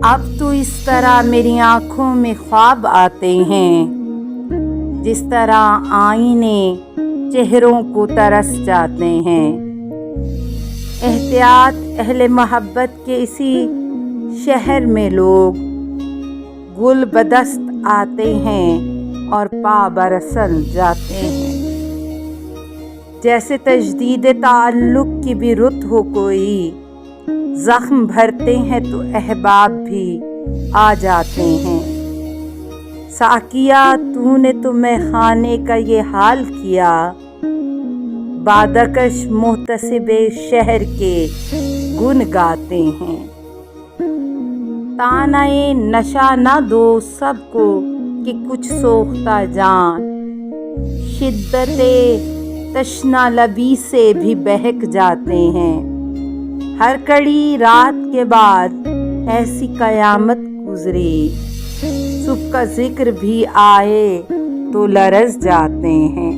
اب تو اس طرح میری آنکھوں میں خواب آتے ہیں جس طرح آئینے چہروں کو ترس جاتے ہیں۔ احتیاط اہل محبت کے اسی شہر میں لوگ گل بدست آتے ہیں اور پا برسل جاتے ہیں۔ جیسے تجدید تعلق کی بھی رت ہو کوئی، زخم بھرتے ہیں تو احباب بھی آ جاتے ہیں۔ ساقیہ تو نے تو میں خانے کا یہ حال کیا، بادکش محتسب شہر کے گن گاتے ہیں۔ تانائے نشہ نہ دو سب کو کہ کچھ سوختہ جان، شدت تشنہ لبی سے بھی بہک جاتے ہیں۔ ہر کڑی رات کے بعد ایسی قیامت گزرے، صبح کا ذکر بھی آئے تو لرز جاتے ہیں۔